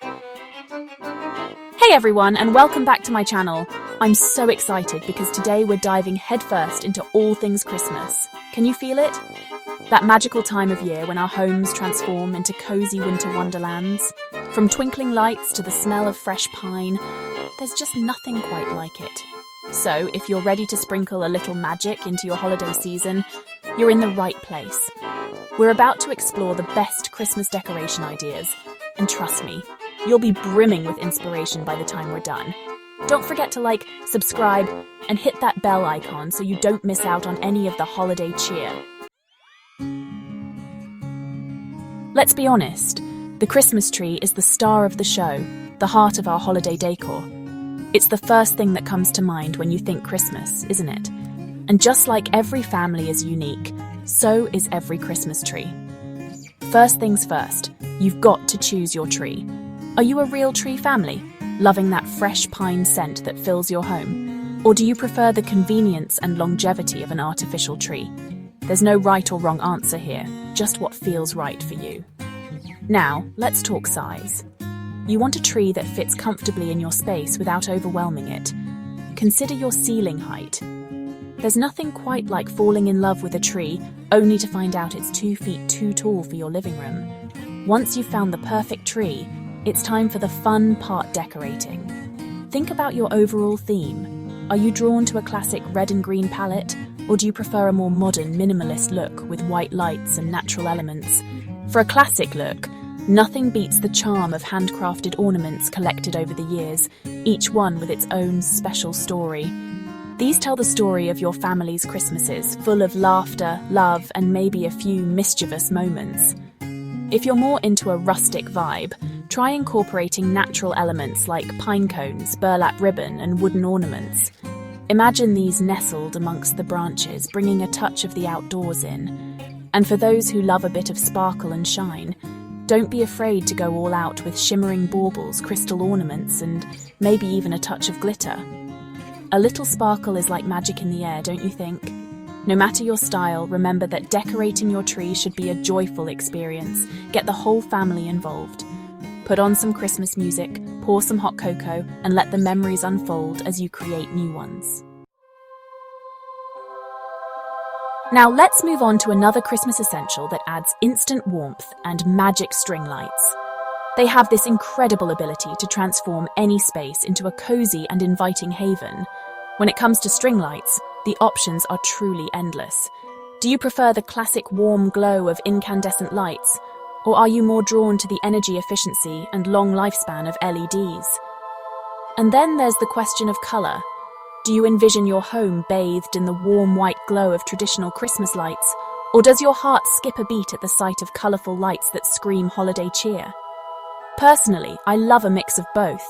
Hey everyone, and welcome back to my channel. I'm so excited because today we're diving headfirst into all things Christmas. Can you feel it? That magical time of year when our homes transform into cozy winter wonderlands. From twinkling lights to the smell of fresh pine, there's just nothing quite like it. So, if you're ready to sprinkle a little magic into your holiday season, you're in the right place. We're about to explore the best Christmas decoration ideas, and trust me, you'll be brimming with inspiration by the time we're done. Don't forget to like, subscribe, and hit that bell icon so you don't miss out on any of the holiday cheer. Let's be honest, the Christmas tree is the star of the show, the heart of our holiday decor. It's the first thing that comes to mind when you think Christmas, isn't it? And just like every family is unique, so is every Christmas tree. First things first, you've got to choose your tree. Are you a real tree family, loving that fresh pine scent that fills your home? Or do you prefer the convenience and longevity of an artificial tree? There's no right or wrong answer here, just what feels right for you. Now, let's talk size. You want a tree that fits comfortably in your space without overwhelming it. Consider your ceiling height. There's nothing quite like falling in love with a tree only to find out it's 2 feet too tall for your living room. Once you've found the perfect tree, it's time for the fun part decorating. Think about your overall theme. Are you drawn to a classic red and green palette, or do you prefer a more modern, minimalist look with white lights and natural elements? For a classic look, nothing beats the charm of handcrafted ornaments collected over the years, each one with its own special story. These tell the story of your family's Christmases, full of laughter, love, and maybe a few mischievous moments. If you're more into a rustic vibe, try incorporating natural elements like pine cones, burlap ribbon, and wooden ornaments. Imagine these nestled amongst the branches, bringing a touch of the outdoors in. And for those who love a bit of sparkle and shine, don't be afraid to go all out with shimmering baubles, crystal ornaments, and maybe even a touch of glitter. A little sparkle is like magic in the air, don't you think? No matter your style, remember that decorating your tree should be a joyful experience. Get the whole family involved. Put on some Christmas music, pour some hot cocoa, and let the memories unfold as you create new ones. Now let's move on to another Christmas essential that adds instant warmth and magic string lights. They have this incredible ability to transform any space into a cozy and inviting haven. When it comes to string lights, the options are truly endless. Do you prefer the classic warm glow of incandescent lights, or are you more drawn to the energy efficiency and long lifespan of LEDs? And then there's the question of colour. Do you envision your home bathed in the warm white glow of traditional Christmas lights, or does your heart skip a beat at the sight of colourful lights that scream holiday cheer? Personally, I love a mix of both.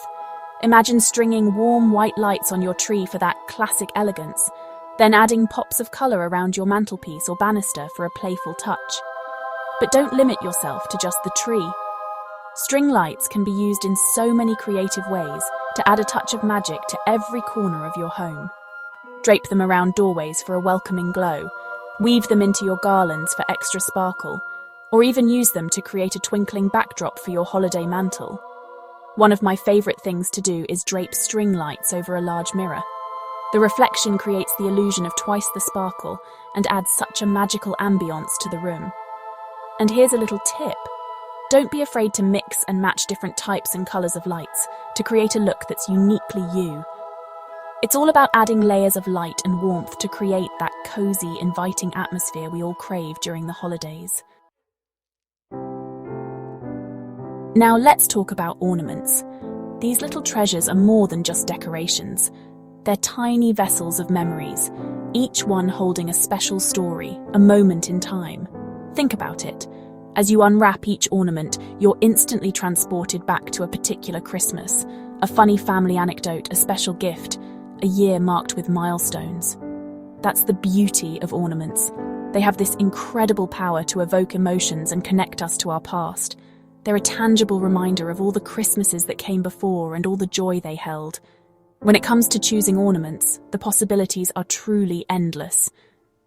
Imagine stringing warm white lights on your tree for that classic elegance, then adding pops of colour around your mantelpiece or banister for a playful touch. But don't limit yourself to just the tree. String lights can be used in so many creative ways to add a touch of magic to every corner of your home. Drape them around doorways for a welcoming glow, weave them into your garlands for extra sparkle, or even use them to create a twinkling backdrop for your holiday mantle. One of my favourite things to do is drape string lights over a large mirror. The reflection creates the illusion of twice the sparkle and adds such a magical ambience to the room. And here's a little tip. Don't be afraid to mix and match different types and colours of lights to create a look that's uniquely you. It's all about adding layers of light and warmth to create that cosy, inviting atmosphere we all crave during the holidays. Now let's talk about ornaments. These little treasures are more than just decorations. They're tiny vessels of memories, each one holding a special story, a moment in time. Think about it. As you unwrap each ornament, you're instantly transported back to a particular Christmas, a funny family anecdote, a special gift, a year marked with milestones. That's the beauty of ornaments. They have this incredible power to evoke emotions and connect us to our past. They're a tangible reminder of all the Christmases that came before and all the joy they held. When it comes to choosing ornaments, the possibilities are truly endless.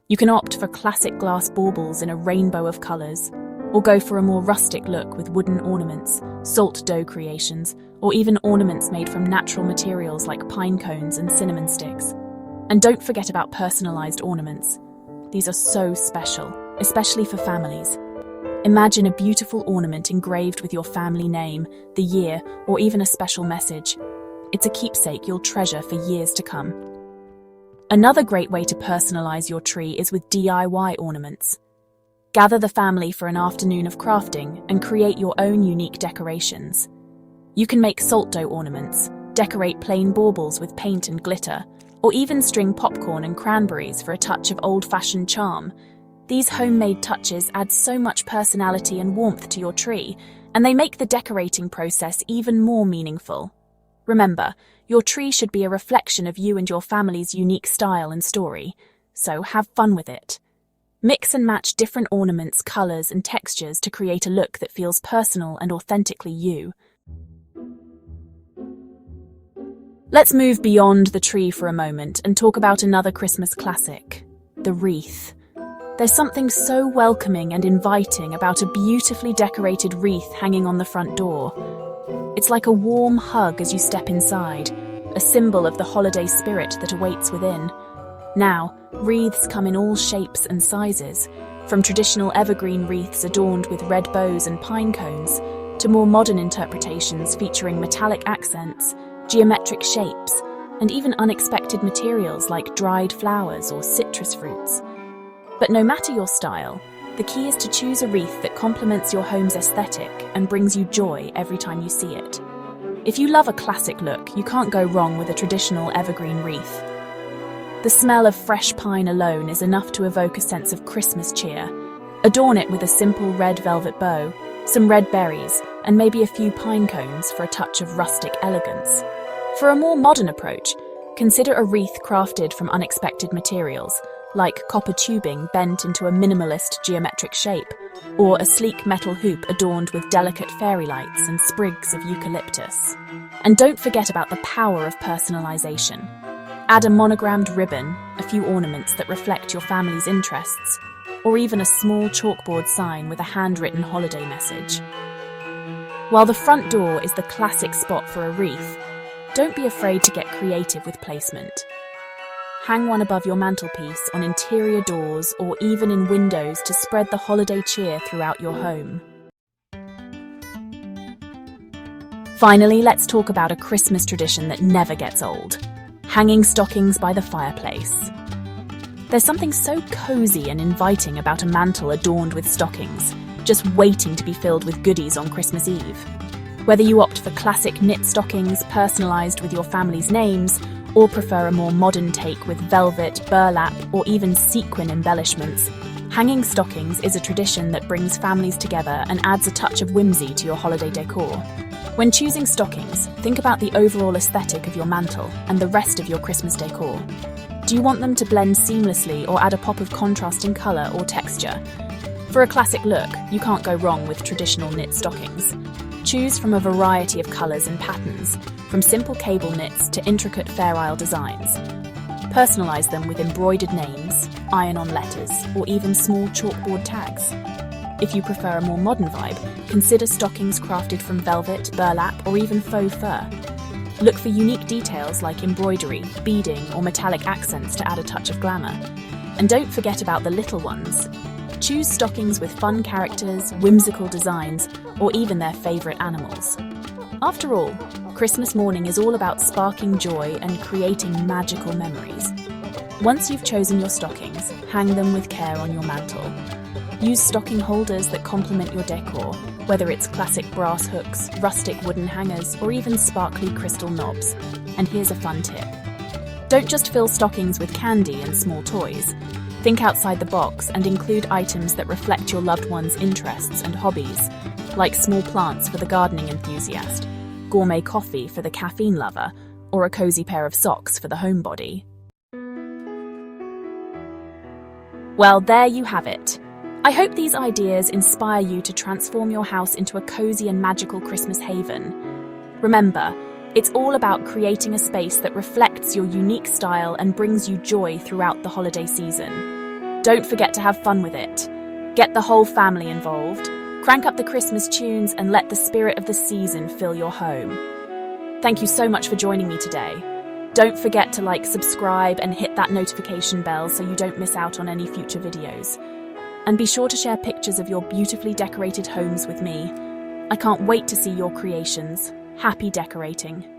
You can opt for classic glass baubles in a rainbow of colours, Or go for a more rustic look with wooden ornaments, salt dough creations, or even ornaments made from natural materials like pine cones and cinnamon sticks. And don't forget about personalized ornaments. These are so special, especially for families. Imagine a beautiful ornament engraved with your family name, the year, or even a special message. It's a keepsake you'll treasure for years to come. Another great way to personalize your tree is with DIY ornaments. Gather the family for an afternoon of crafting and create your own unique decorations. You can make salt dough ornaments, decorate plain baubles with paint and glitter, or even string popcorn and cranberries for a touch of old-fashioned charm. These homemade touches add so much personality and warmth to your tree, and they make the decorating process even more meaningful. Remember, your tree should be a reflection of you and your family's unique style and story, so have fun with it. Mix and match different ornaments, colors, and textures to create a look that feels personal and authentically you. Let's move beyond the tree for a moment and talk about another Christmas classic, the wreath. There's something so welcoming and inviting about a beautifully decorated wreath hanging on the front door. It's like a warm hug as you step inside, a symbol of the holiday spirit that awaits within. Now, wreaths come in all shapes and sizes, from traditional evergreen wreaths adorned with red bows and pine cones, to more modern interpretations featuring metallic accents, geometric shapes, and even unexpected materials like dried flowers or citrus fruits. But no matter your style, the key is to choose a wreath that complements your home's aesthetic and brings you joy every time you see it. If you love a classic look, you can't go wrong with a traditional evergreen wreath. The smell of fresh pine alone is enough to evoke a sense of Christmas cheer. Adorn it with a simple red velvet bow, some red berries, and maybe a few pine cones for a touch of rustic elegance. For a more modern approach, consider a wreath crafted from unexpected materials, like copper tubing bent into a minimalist geometric shape, or a sleek metal hoop adorned with delicate fairy lights and sprigs of eucalyptus. And don't forget about the power of personalization. Add a monogrammed ribbon, a few ornaments that reflect your family's interests, or even a small chalkboard sign with a handwritten holiday message. While the front door is the classic spot for a wreath, don't be afraid to get creative with placement. Hang one above your mantelpiece, on interior doors, or even in windows to spread the holiday cheer throughout your home. Finally, let's talk about a Christmas tradition that never gets old: hanging stockings by the fireplace. There's something so cozy and inviting about a mantel adorned with stockings, just waiting to be filled with goodies on Christmas Eve. Whether you opt for classic knit stockings personalized with your family's names, or prefer a more modern take with velvet, burlap, or even sequin embellishments, hanging stockings is a tradition that brings families together and adds a touch of whimsy to your holiday decor. When choosing stockings, think about the overall aesthetic of your mantel and the rest of your Christmas decor. Do you want them to blend seamlessly or add a pop of contrast in colour or texture? For a classic look, you can't go wrong with traditional knit stockings. Choose from a variety of colours and patterns, from simple cable knits to intricate Fair Isle designs. Personalise them with embroidered names, iron-on letters, or even small chalkboard tags. If you prefer a more modern vibe, consider stockings crafted from velvet, burlap, or even faux fur. Look for unique details like embroidery, beading, or metallic accents to add a touch of glamour. And don't forget about the little ones. Choose stockings with fun characters, whimsical designs, or even their favourite animals. After all, Christmas morning is all about sparking joy and creating magical memories. Once you've chosen your stockings, hang them with care on your mantel. Use stocking holders that complement your decor, whether it's classic brass hooks, rustic wooden hangers, or even sparkly crystal knobs. And here's a fun tip. Don't just fill stockings with candy and small toys. Think outside the box and include items that reflect your loved one's interests and hobbies, like small plants for the gardening enthusiast, gourmet coffee for the caffeine lover, or a cozy pair of socks for the homebody. Well, there you have it. I hope these ideas inspire you to transform your house into a cozy and magical Christmas haven. Remember, it's all about creating a space that reflects your unique style and brings you joy throughout the holiday season. Don't forget to have fun with it. Get the whole family involved, Crank up the Christmas tunes and let the spirit of the season fill your home. Thank you so much for joining me today. Don't forget to like, subscribe, and hit that notification bell so you don't miss out on any future videos. And be sure to share pictures of your beautifully decorated homes with me. I can't wait to see your creations. Happy decorating!